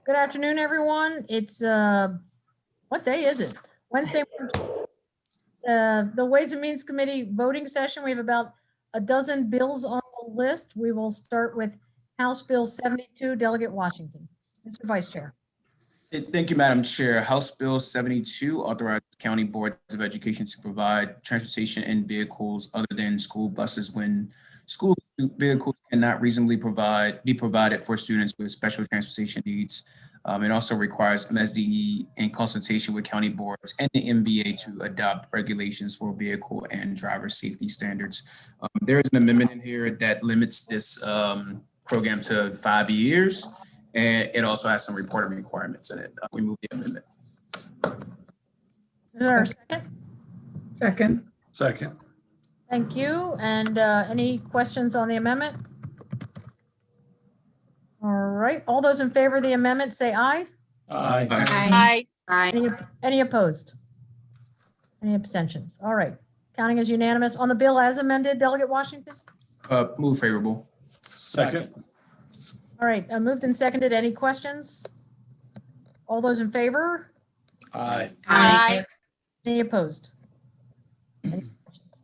Good afternoon, everyone. It's, what day is it? Wednesday. The Ways and Means Committee voting session. We have about a dozen bills on the list. We will start with House Bill 72, Delegate Washington. Mr. Vice Chair. Thank you, Madam Chair. House Bill 72 authorizes county boards of education to provide transportation in vehicles other than school buses when school vehicles cannot reasonably be provided for students with special transportation needs. It also requires MSDE in consultation with county boards and the MBA to adopt regulations for vehicle and driver safety standards. There is an amendment in here that limits this program to 5 years. And it also has some reporting requirements in it. We move the amendment. Is there a second? Second. Thank you. And any questions on the amendment? All right. All those in favor of the amendment say aye. Aye. Any opposed? Any abstentions? All right. Counting as unanimous. On the bill as amended, Delegate Washington? Move favorable. Second. All right, moved and seconded. Any questions? All those in favor? Aye. Any opposed?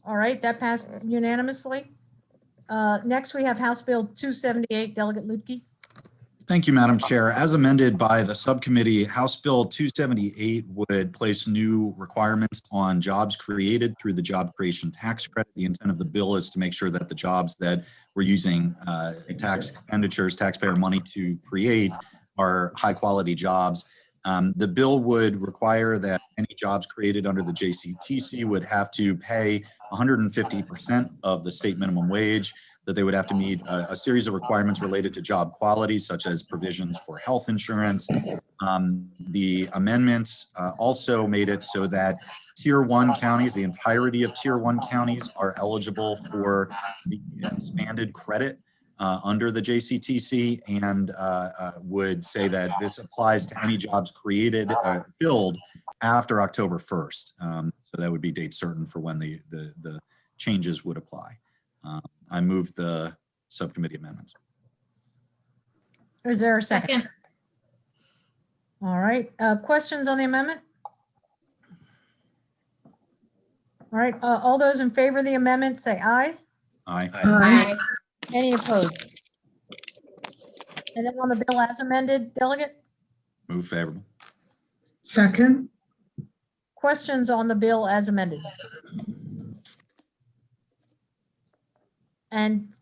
All right, that passed unanimously. Next, we have House Bill 278, Delegate Lutke. Thank you, Madam Chair. As amended by the subcommittee, House Bill 278 would place new requirements on jobs created through the job creation tax credit. The intent of the bill is to make sure that the jobs that we're using tax expenditures, taxpayer money to create are high quality jobs. The bill would require that any jobs created under the JCTC would have to pay 150% of the state minimum wage, that they would have to meet a series of requirements related to job quality, such as provisions for health insurance. The amendments also made it so that Tier 1 counties, the entirety of Tier 1 counties, are eligible for the expanded credit under the JCTC, and would say that this applies to any jobs created, filled after October 1st. So that would be date certain for when the changes would apply. I move the subcommittee amendments. Is there a second? All right, questions on the amendment? All right, all those in favor of the amendment say aye. Aye. Any opposed? And then on the bill as amended, Delegate? Move favorable. Second. Questions on the bill as amended? And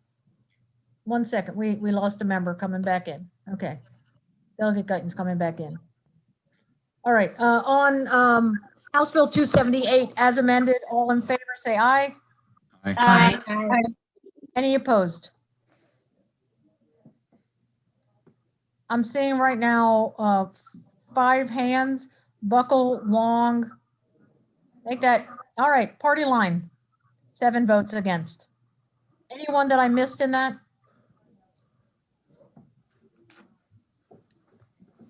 1 second, we lost a member coming back in. Okay. Delegate Guyton's coming back in. All right, on House Bill 278 as amended, all in favor say aye. Aye. Any opposed? I'm seeing right now 5 hands, Buckle, Long. Make that, all right, party line, 7 votes against. Anyone that I missed in that?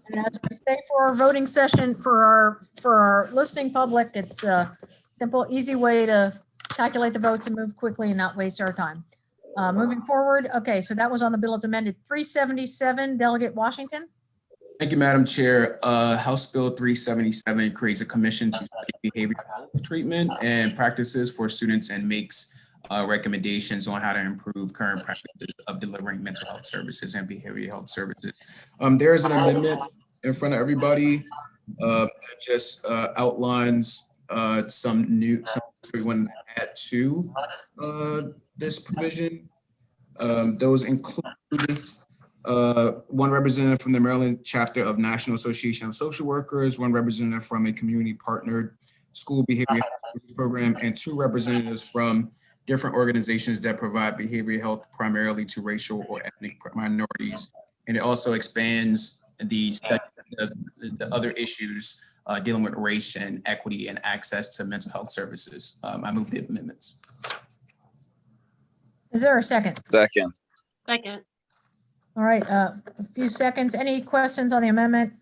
And as I say, for our voting session, for our listening public, it's a simple, easy way to calculate the votes and move quickly and not waste our time. Moving forward, okay, so that was on the bill as amended. 377, Delegate Washington. Thank you, Madam Chair. House Bill 377 creates a commission to study behavioral health treatment and practices for students and makes recommendations on how to improve current practices of delivering mental health services and behavioral health services. There is an amendment in front of everybody that just outlines some we want to add to this provision. Those include one representative from the Maryland chapter of National Association of Social Workers, 1 representative from a community partnered school behavioral health program, and 2 representatives from different organizations that provide behavioral health primarily to racial or ethnic minorities. And it also expands the other issues dealing with race and equity and access to mental health services. I move the amendments. Is there a second? Second. All right, a few seconds. Any questions on the amendment?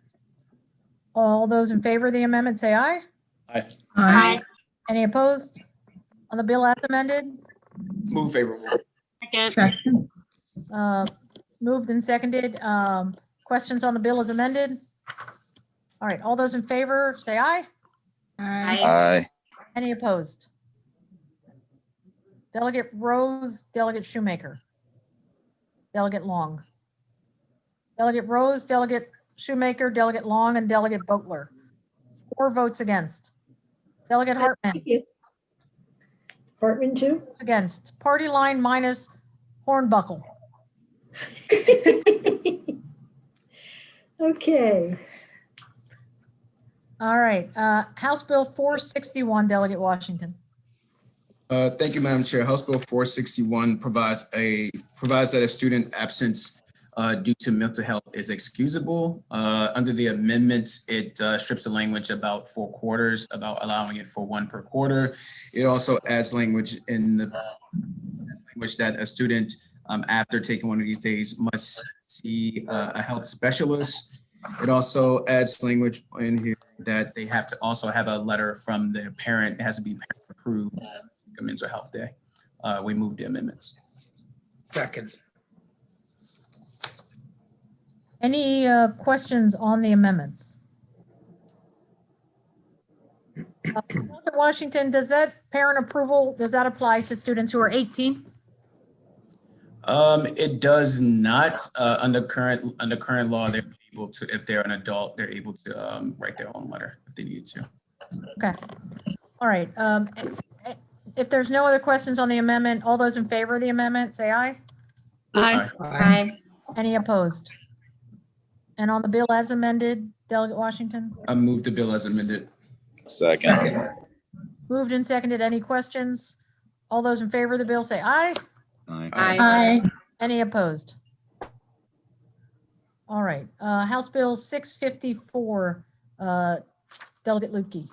All those in favor of the amendment say aye. Aye. Any opposed? On the bill as amended? Move favorable. Second. Moved and seconded. questions on the bill as amended? All right, all those in favor, say aye. Aye. Any opposed? Delegate Rose, Delegate Shoemaker. Delegate Long. Delegate Rose, Delegate Shoemaker, Delegate Long, and Delegate Boatler. 4 votes against. Delegate Hartman, Thank you. Hartman, too? votes against. Party line minus Hornbuckle. Okay. All right, House Bill 461, Delegate Washington. Thank you, Madam Chair. House Bill 461 provides that a student absence due to mental health is excusable. Under the amendments, it strips the language about 4 quarters, about allowing it for 1 per quarter. It also adds language in the language that a student after taking one of these days must see a health specialist. It also adds language in here that they have to also have a letter from their parent. It has to be parent approved to take a mental health day. We moved the amendments. Second. Any questions on the amendments? Delegate Washington, does that parent approval, does that apply to students who are 18? It does not. Under current law, they're able to, if they're an adult, they're able to write their own letter if they need to. Okay. All right. If there's no other questions on the amendment, all those in favor of the amendment, say aye. Aye. Any opposed? And on the bill as amended, Delegate Washington? I move the bill as amended. Second. Moved and seconded. Any questions? All those in favor of the bill, say aye. Aye. Any opposed? All right. House Bill 654, Delegate Lukey.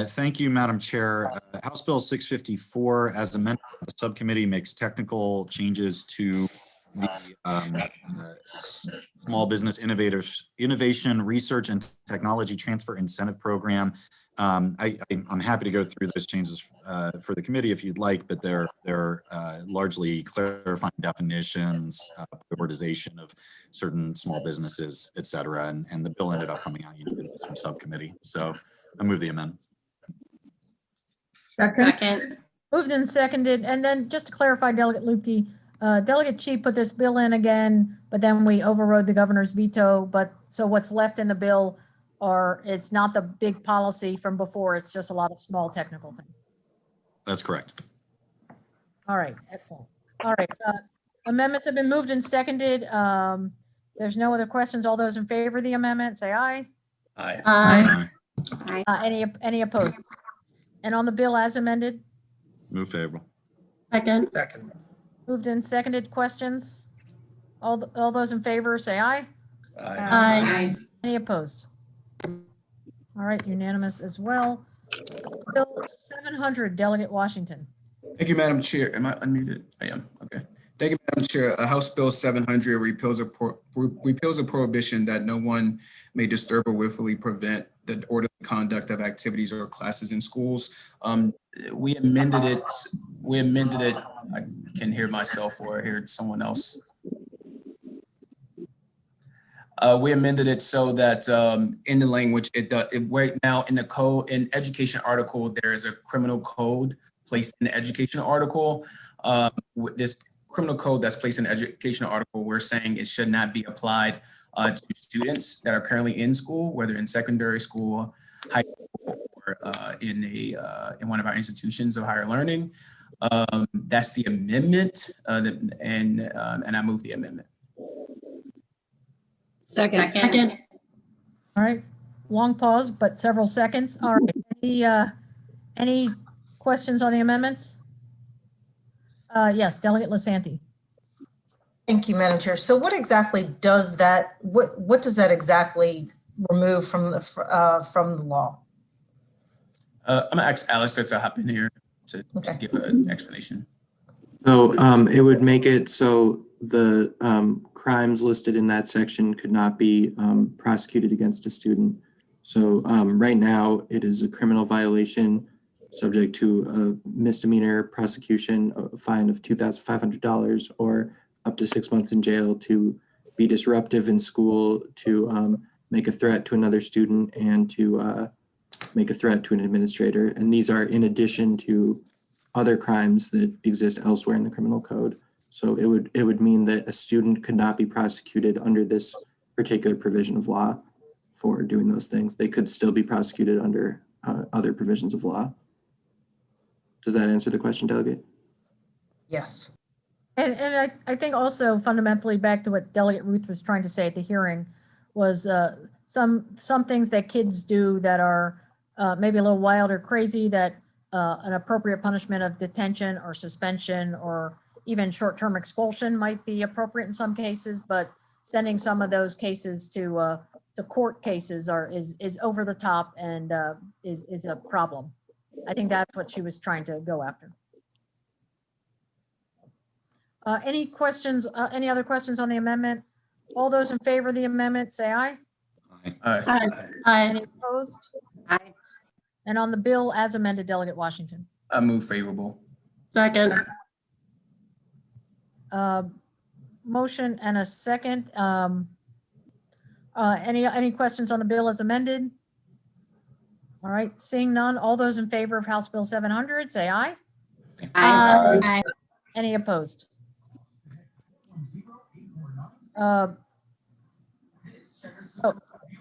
Thank you, Madam Chair. House Bill 654, as amended, the subcommittee makes technical changes to the Small Business Innovation Research and Technology Transfer Incentive Program. I'm happy to go through those changes for the committee if you'd like, but they're largely clarifying definitions, prioritization of certain small businesses, et cetera. And the bill ended up coming out unanimously from subcommittee. So I move the amendment. Second. Moved and seconded. And then just to clarify, Delegate Lukey, Delegate Cheap put this bill in again, but then we overrode the governor's veto. But so what's left in the bill it's not the big policy from before. It's just a lot of small technical things. That's correct. All right. Excellent. All right. Amendments have been moved and seconded. There's no other questions. All those in favor of the amendment, say aye. Aye. Any opposed? And on the bill as amended, Move favorable. Second. moved and seconded. Questions? All those in favor, say aye. Aye. Any opposed? All right, unanimous as well. Bill 700, Delegate Washington. Thank you, Madam Chair. Am I unmuted? I am. Okay. Thank you, Madam Chair. House Bill 700 repeals a prohibition that no one may disturb or willfully prevent the orderly conduct of activities or classes in schools. We amended it. I can hear myself or I heard someone else. We amended it so that in the language, right now in the code, in education article, there is a criminal code placed in the education article. This criminal code that's placed in the education article, we're saying it should not be applied to students that are currently in school, whether in secondary school, high school, or in one of our institutions of higher learning. That's the amendment, and I move the amendment. Second. All right, long pause, but several seconds. All right, any questions on the amendments? Yes, Delegate Lisanti. Thank you, Madam Chair. So what exactly does that, what does that exactly remove from the law? I'm gonna ask Alistair to hop in here to give an explanation. So it would make it so the crimes listed in that section could not be prosecuted against a student. So right now it is a criminal violation subject to a misdemeanor prosecution, a fine of $2,500 or up to 6 months in jail to be disruptive in school, to make a threat to another student, and to make a threat to an administrator. And these are in addition to other crimes that exist elsewhere in the criminal code. So it would mean that a student could not be prosecuted under this particular provision of law for doing those things. They could still be prosecuted under other provisions of law. Does that answer the question, Delegate? Yes. And I think also fundamentally back to what Delegate Ruth was trying to say at the hearing was some things that kids do that are maybe a little wild or crazy, that an appropriate punishment of detention or suspension or even short-term expulsion might be appropriate in some cases, but sending some of those cases to court cases is over the top and is a problem. I think that's what she was trying to go after. Any questions, any other questions on the amendment? All those in favor of the amendment, say aye. Any opposed? Aye. And on the bill as amended, Delegate Washington. I move favorable. Second. Motion and a second. Any questions on the bill as amended? All right, seeing none, all those in favor of House Bill 700, say aye. Aye. Any opposed?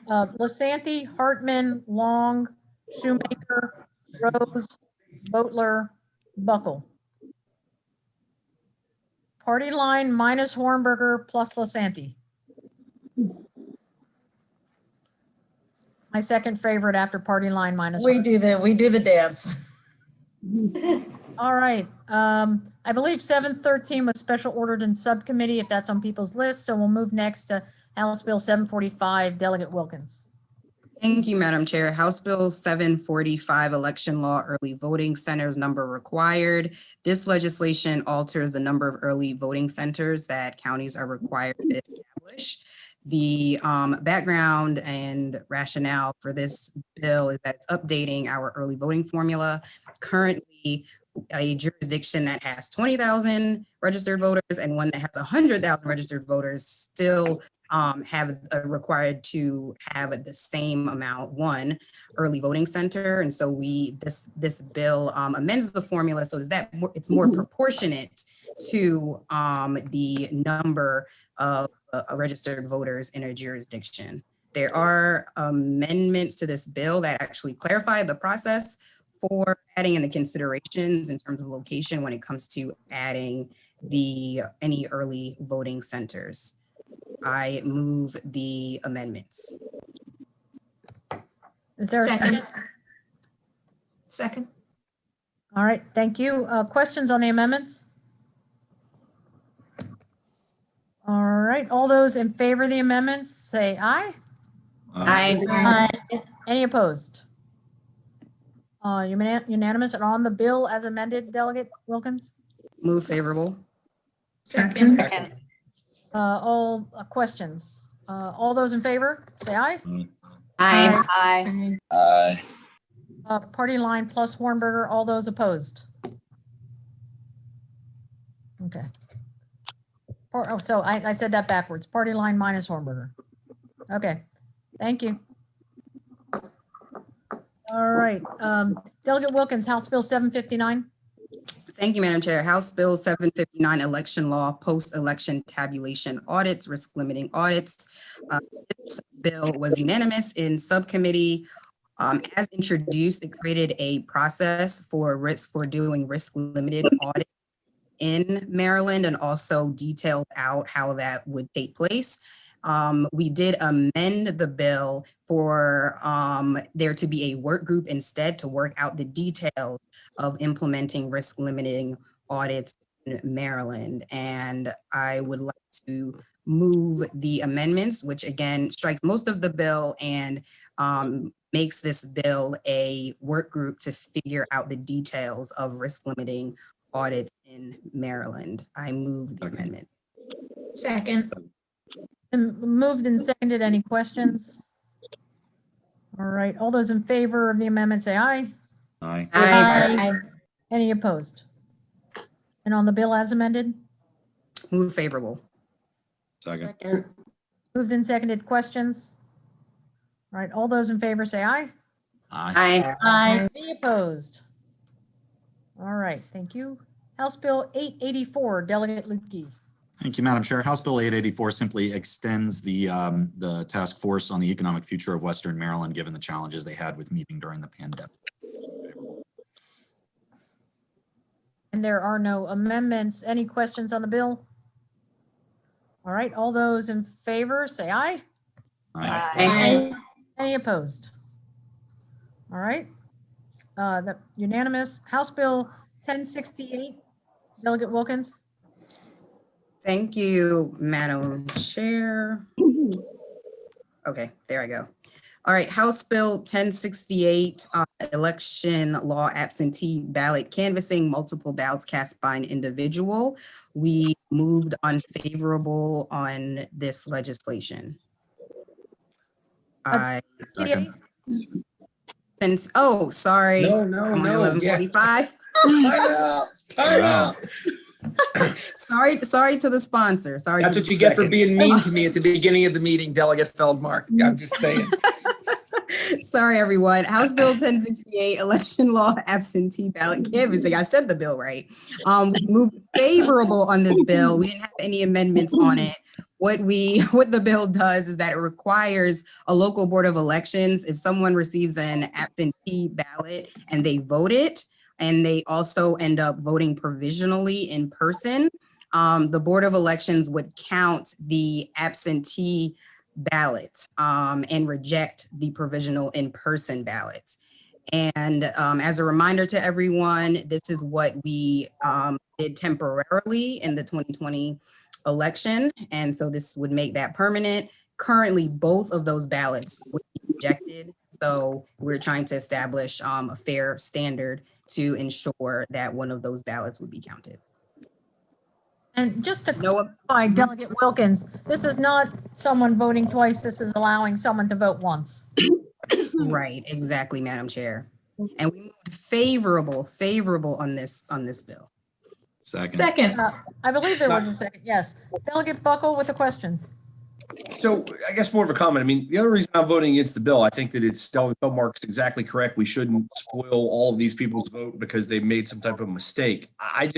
Lasanti, Hartman, Long, Shoemaker, Rose, Boatler, Buckle. Party line minus Hornberger plus Lasanti. My second favorite after party line minus. We do the dance. All right. I believe 713 was special ordered in subcommittee, if that's on people's list. So we'll move next to House Bill 745, Delegate Wilkins. Thank you, Madam Chair. House Bill 745, election law, early voting centers, number required. This legislation alters the number of early voting centers that counties are required to establish. The background and rationale for this bill is that it's updating our early voting formula. Currently, a jurisdiction that has 20,000 registered voters and one that has 100,000 registered voters still have required to have the same amount, one early voting center. And so this bill amends the formula so that it's more proportionate to the number of registered voters in a jurisdiction. There are amendments to this bill that actually clarify the process for adding in the considerations in terms of location when it comes to adding any early voting centers. I move the amendments. Is there a second? Second. All right, thank you. Questions on the amendments? All right, all those in favor of the amendments, say aye. Aye. Any opposed? Unanimous. And on the bill as amended, Delegate Wilkins? Move favorable. Second. All questions? All those in favor, say aye. Aye. Aye. Party line plus Hornberger, all those opposed? Okay. So I said that backwards. Party line minus Hornberger. Okay, thank you. All right, Delegate Wilkins, House Bill 759. Thank you, Madam Chair. House Bill 759, election law, post-election tabulation audits, risk limiting audits. This bill was unanimous in subcommittee. As introduced, it created a process for doing risk limited audit in Maryland and also detailed out how that would take place. We did amend the bill for there to be a work group instead to work out the details of implementing risk limiting audits in Maryland. And I would like to move the amendments, which again strikes most of the bill and makes this bill a work group to figure out the details of risk limiting audits in Maryland. I move the amendment. Second. And moved and seconded. Any questions? All right, all those in favor of the amendment say aye. Aye. Any opposed? And on the bill as amended? Move favorable. Second. Moved and seconded. Questions? All right, all those in favor say aye. Aye. Aye. Any opposed? All right, thank you. House Bill 884, Delegate Lutke. Thank you, Madam Chair. House Bill 884 simply extends the task force on the economic future of Western Maryland, given the challenges they had with meeting during the pandemic. And there are no amendments. Any questions on the bill? All right, all those in favor say aye. Aye. Any opposed? All right, the unanimous. House Bill 1068, Delegate Wilkins. Thank you, Madam Chair. Okay, there I go. All right, House Bill 1068, election law absentee ballot canvassing, multiple ballots cast by an individual. We moved unfavorable on this legislation. I, Second. since, oh, sorry. No, I'm on no, yeah. 11:45. Time out. Time out. Sorry to the sponsor. Sorry. That's to what the you get for second. being mean to me at the beginning of the meeting, Delegate Feldmark. I'm just saying. Sorry, everyone. House Bill 1068, election law absentee ballot canvassing. I said the bill right. We moved favorable on this bill. We didn't have any amendments on it. What the bill does is that it requires a local board of elections, if someone receives an absentee ballot and they vote it, and they also end up voting provisionally in person, the Board of Elections would count the absentee ballot and reject the provisional in-person ballot. And as a reminder to everyone, this is what we did temporarily in the 2020 election. And so this would make that permanent. Currently, both of those ballots would be rejected. So we're trying to establish a fair standard to ensure that one of those ballots would be counted. And just to No, clarify, Delegate Wilkins, this is not someone voting twice. This is allowing someone to vote once. right, exactly, Madam Chair. And we moved favorable on this bill. Second. Second. I believe there was a second. Yes. Delegate Buckle with a question. So I guess more of a comment. I mean, the other reason I'm voting against the bill, I think that it's Delegate Feldmark's exactly correct. We shouldn't spoil all of these people's vote because they made some type of mistake. I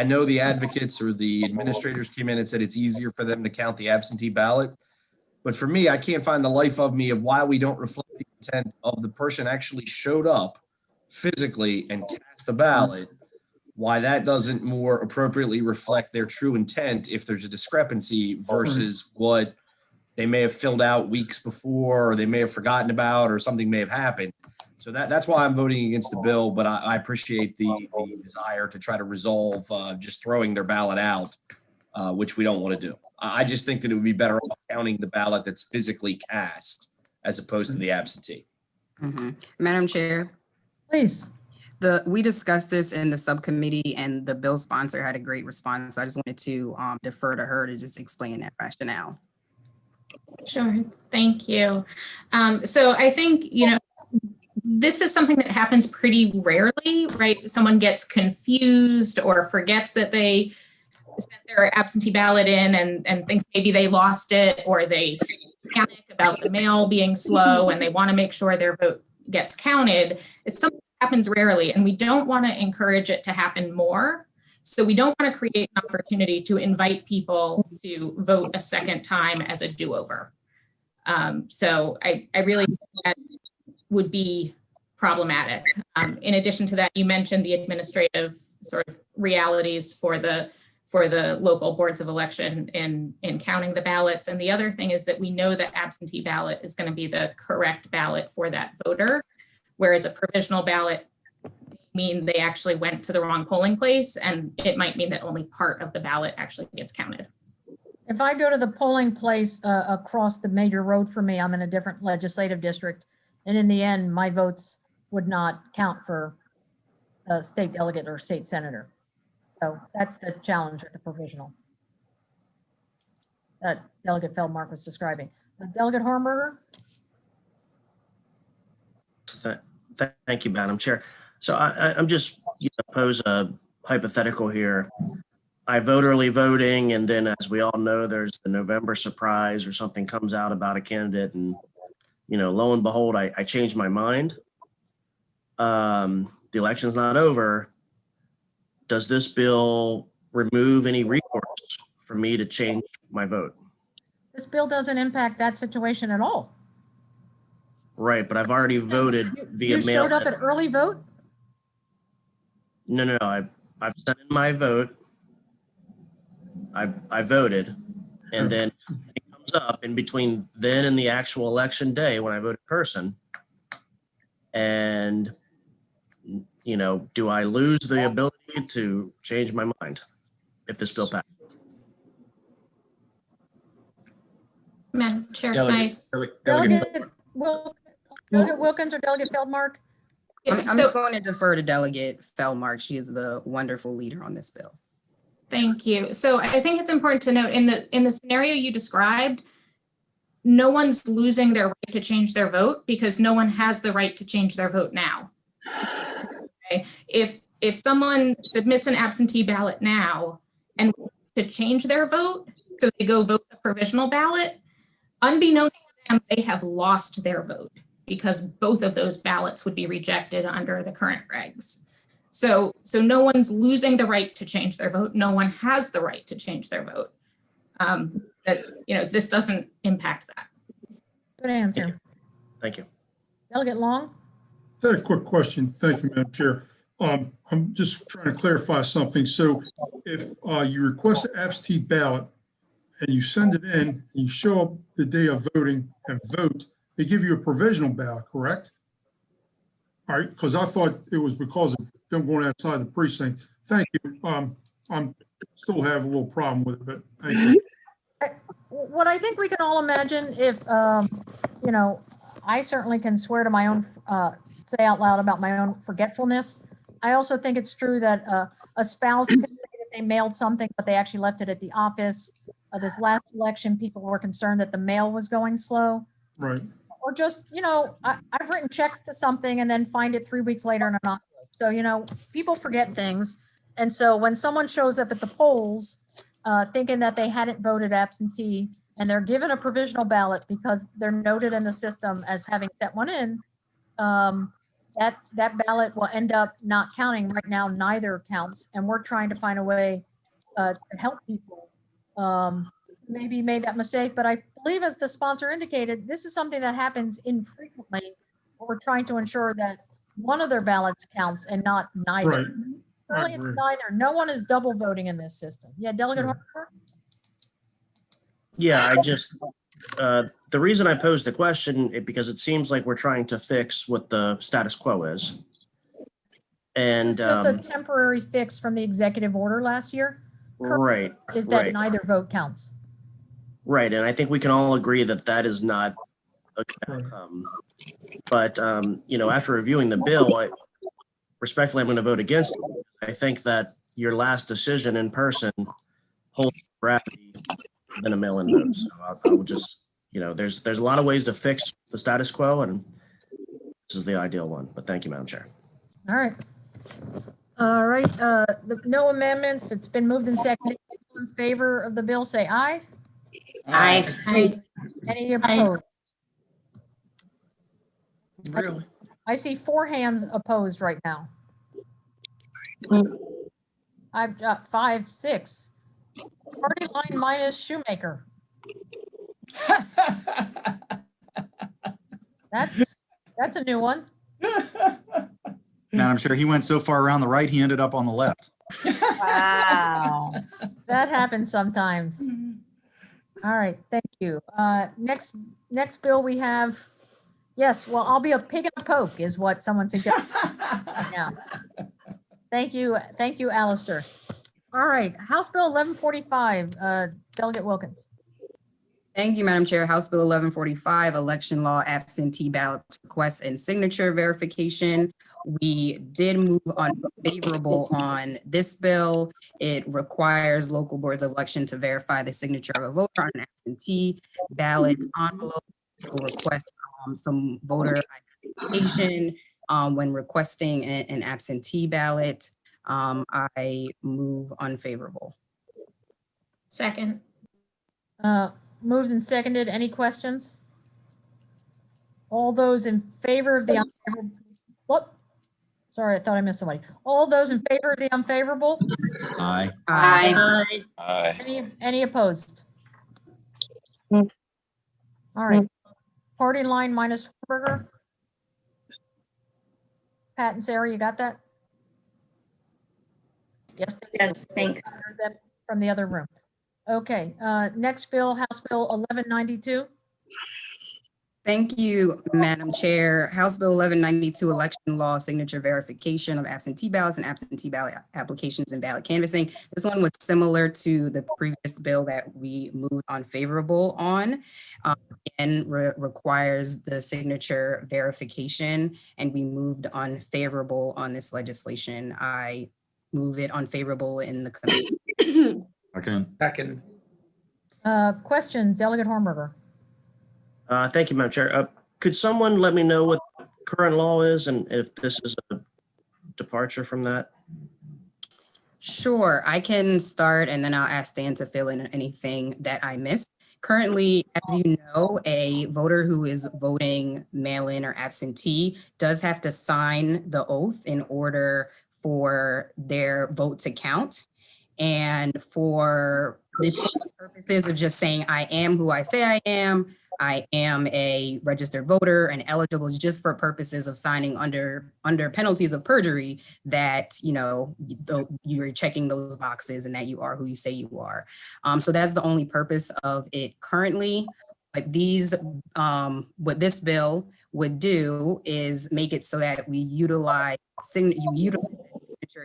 know the advocates or the administrators came in and said it's easier for them to count the absentee ballot. But for me, I can't find the life of me of why we don't reflect the intent of the person actually showed up physically and cast the ballot. Why that doesn't more appropriately reflect their true intent if there's a discrepancy versus what they may have filled out weeks before, or they may have forgotten about, or something may have happened. So that's why I'm voting against the bill, but I appreciate the desire to try to resolve just throwing their ballot out, which we don't want to do. I just think that it would be better off counting the ballot that's physically cast as opposed to the absentee. Madam Chair. Please. We discussed this in the subcommittee and the bill sponsor had a great response. I just wanted to defer to her to just explain that rationale. Sure, thank you. So I think, this is something that happens pretty rarely, right? Someone gets confused or forgets that they sent their absentee ballot in and thinks maybe they lost it, or they panic about the mail being slow and they want to make sure their vote gets counted. It's something that happens rarely, and we don't want to encourage it to happen more. So we don't want to create an opportunity to invite people to vote a second time as a do-over. So I really think that would be problematic. In addition to that, you mentioned the administrative sort of realities for the local boards of election in counting the ballots. And the other thing is that we know that absentee ballot is going to be the correct ballot for that voter, whereas a provisional ballot mean they actually went to the wrong polling place, and it might mean that only part of the ballot actually gets counted. If I go to the polling place across the major road for me, I'm in a different legislative district. And in the end, my votes would not count for a state delegate or state senator. So that's the challenge with the provisional that Delegate Feldmark was describing. Delegate Hornberger? Thank you, Madam Chair. So I'm just pose a hypothetical here. I vote early voting, and then as we all know, there's the November surprise or something comes out about a candidate, and lo and behold, I changed my mind. The election's not over. Does this bill remove any recourse for me to change my vote? This bill doesn't impact that situation at all. Right, but I've already voted via You mail. showed up at early vote? No. I've sent in my vote. I voted, and then it comes up in between then and the actual election day when I vote in person. And do I lose the ability to change my mind if this bill passes? Madam Chair, can I? Delegate Wilkins or Delegate Feldmark? I'm going to defer to Delegate Feldmark. She is the wonderful leader on this bill. Thank you. So I think it's important to note in the scenario you described, no one's losing their right to change their vote because no one has the right to change their vote now. Okay? If someone submits an absentee ballot now and to change their vote, so they go vote the provisional ballot, unbeknownst to them, they have lost their vote because both of those ballots would be rejected under the current regs. So no one's losing the right to change their vote. No one has the right to change their vote. This doesn't impact that. Good answer. Thank you. Delegate Long? I had a quick question. Thank you, Madam Chair. I'm just trying to clarify something. So if you request an absentee ballot and you send it in, and you show up the day of voting and vote, they give you a provisional ballot, correct? All right, because I thought it was because of them going outside the precinct. Thank you. I'm still have a little problem with it, but thank you. What I think we can all imagine if, I certainly can swear to my own, say out loud about my own forgetfulness. I also think it's true that a spouse can say that they mailed something, but they actually left it at the office. This last election, people were concerned that the mail was going slow. Right. Or just, I've written checks to something and then find it 3 weeks later in an envelope. So, people forget things. And so when someone shows up at the polls thinking that they hadn't voted absentee and they're given a provisional ballot because they're noted in the system as having sent one in, that ballot will end up not counting. Right now, neither counts. And we're trying to find a way to help people maybe made that mistake, but I believe, as the sponsor indicated, this is something that happens infrequently. We're trying to ensure that one of their ballots counts and not neither. Right. Really, it's neither. No one is double voting in this system. Yeah, Delegate Harper? Yeah, I just, the reason I posed the question is because it seems like we're trying to fix what the status quo is. And It's just a temporary fix from the executive order last year. Right. Is that right. neither vote counts. Right, and I think we can all agree that that is not a good outcome. But, after reviewing the bill, respectfully, I'm going to vote against it. I think that your last decision in person holds more gravity than a mail-in vote. So I will just, there's a lot of ways to fix the status quo, and this is the ideal one. But thank you, Madam Chair. All right. All right. No amendments. It's been moved and seconded. In favor of the bill, say aye. Aye. Any opposed? Really? I see 4 hands opposed right now. I've got 5, 6. Party line minus Shoemaker. That's a new one. Madam Chair, he went so far around the right, he ended up on the left. Wow. That happens sometimes. All right, thank you. Next bill we have, yes, well, I'll be a pig and a poke is what someone suggested. Yeah. Thank you, Alistair. All right, House Bill 1145, Delegate Wilkins. Thank you, Madam Chair. House Bill 1145, election law, absentee ballot requests and signature verification. We did move on favorable on this bill. It requires local boards of election to verify the signature of a voter on an absentee ballot envelope. Will request some voter identification when requesting an absentee ballot. I move unfavorable. Second. Moved and seconded. Any questions? All those in favor of the unfavorable, what? Sorry, I thought I missed somebody. All those in favor of the unfavorable? Aye. Aye. Aye. Any opposed? All right. Party line minus Hornberger. Pat and Sarah, you got that? Yes. Yes, thanks. I heard that from the other room. Okay, next bill, House Bill 1192. Thank you, Madam Chair. House Bill 1192, election law signature verification of absentee ballots and absentee ballot applications and ballot canvassing. This one was similar to the previous bill that we moved unfavorable on, and requires the signature verification, and we moved unfavorable on this legislation. I move it unfavorable in the committee. Second. Question, Delegate Hornberger. Thank you, Madam Chair. Could someone let me know what current law is and if this is a departure from that? Sure, I can start and then I'll ask Dan to fill in anything that I missed. Currently, as you know, a voter who is voting mail-in or absentee does have to sign the oath in order for their vote to count. And for the purposes of just saying, I am who I say I am a registered voter and eligible, is just for purposes of signing under penalties of perjury that, you know, you're checking those boxes and that you are who you say you are. So that's the only purpose of it currently. But these, what this bill would do is make it so that we utilize signature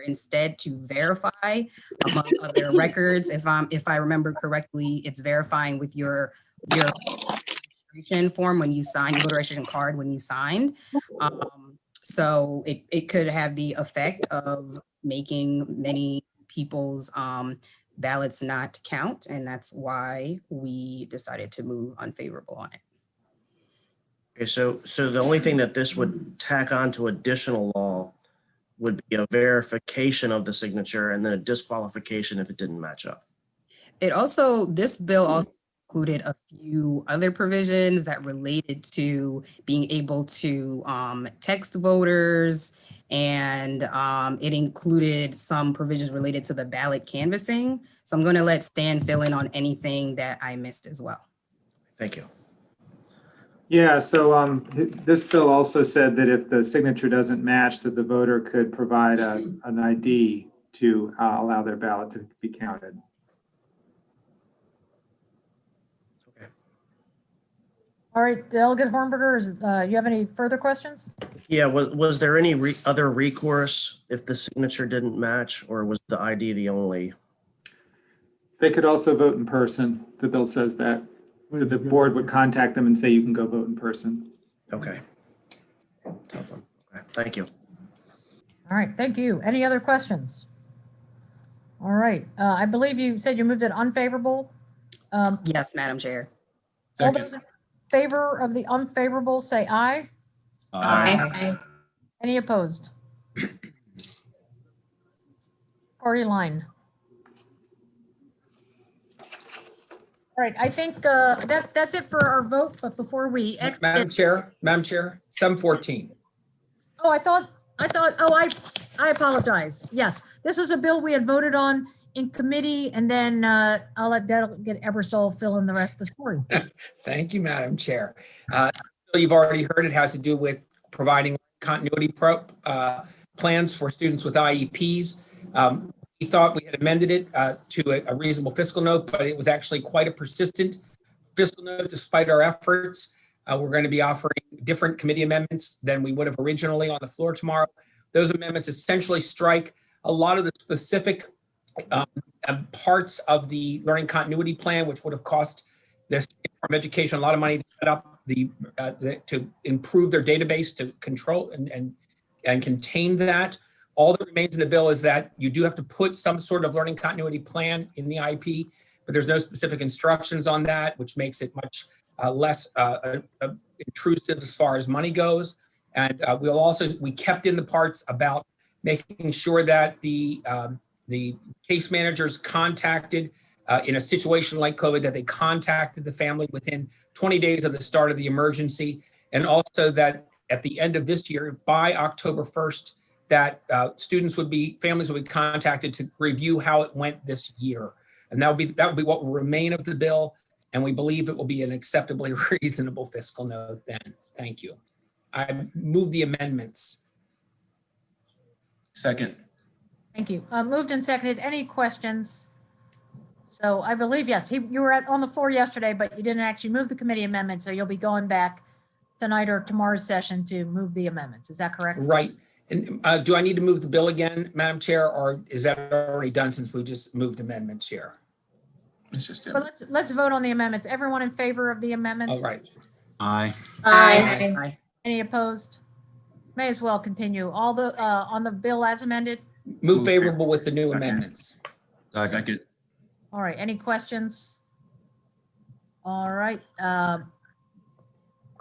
instead to verify among other records. If I remember correctly, it's verifying with your registration form when you sign, your voter registration card when you signed. So it could have the effect of making many people's ballots not count, and that's why we decided to move unfavorable on it. Okay, so the only thing that this would tack on to additional law would be a verification of the signature and then a disqualification if it didn't match up. This bill also included a few other provisions that related to being able to text voters, and it included some provisions related to the ballot canvassing. So I'm going to let Stan fill in on anything that I missed as well. Thank you. Yeah, so this bill also said that if the signature doesn't match, that the voter could provide an ID to allow their ballot to be counted. All right, Delegate Hornberger, you have any further questions? Yeah, was there any other recourse if the signature didn't match, or was the ID the only? They could also vote in person. The bill says that the board would contact them and say you can go vote in person. Okay. Thank you. All right, thank you. Any other questions? All right, I believe you said you moved it unfavorable. Yes, Madam Chair. All those in favor of the unfavorable, say aye. Aye. Any opposed? Party line. All right, I think that's it for our vote, but before we exit. Madam Chair, 714. Oh, I apologize. Yes, this was a bill we had voted on in committee, and then I'll let Delegate Ebersol fill in the rest of the story. Thank you, Madam Chair. You've already heard it has to do with providing continuity plans for students with IEPs. We thought we had amended it to a reasonable fiscal note, but it was actually quite a persistent fiscal note despite our efforts. We're going to be offering different committee amendments than we would have originally on the floor tomorrow. Those amendments essentially strike a lot of the specific parts of the learning continuity plan, which would have cost the State Department of Education a lot of money to set up to improve their database to control and contain that. All that remains in the bill is that you do have to put some sort of learning continuity plan in the IEP, but there's no specific instructions on that, which makes it much less intrusive as far as money goes. And we kept in the parts about making sure that the case managers contacted in a situation like COVID, that they contacted the family within 20 days of the start of the emergency. And also that at the end of this year, by October 1st, that families would be contacted to review how it went this year. And that would be what will remain of the bill. And we believe it will be an acceptably reasonable fiscal note then. Thank you. I move the amendments. Second. Thank you. Moved and seconded. Any questions? So I believe, yes, you were on the floor yesterday, but you didn't actually move the committee amendment. So you'll be going back tonight or tomorrow's session to move the amendments. Is that correct? Right. And do I need to move the bill again, Madam Chair, or is that already done since we just moved amendments here? It's just But let's vote on the amendments. Everyone in favor of the amendments? All right. Aye. Aye. Any opposed? May as well continue. All the, on the bill as amended? Move favorable with the new amendments. Second. All right, any questions? All right,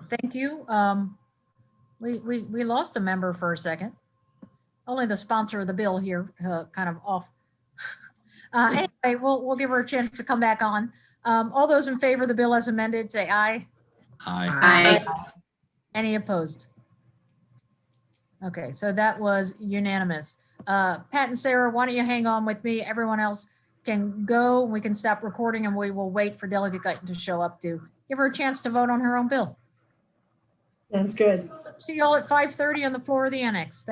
thank you. We lost a member for a second. Only the sponsor of the bill here, kind of off. Anyway, we'll give her a chance to come back on. All those in favor of the bill as amended, say aye. Aye. Any opposed? Okay, so that was unanimous. Pat and Sarah, why don't you hang on with me? Everyone else can go. We can stop recording and we will wait for Delegate Guyton to show up to give her a chance to vote on her own bill. Sounds good. See y'all at 5:30 on the floor of the annex. Thanks.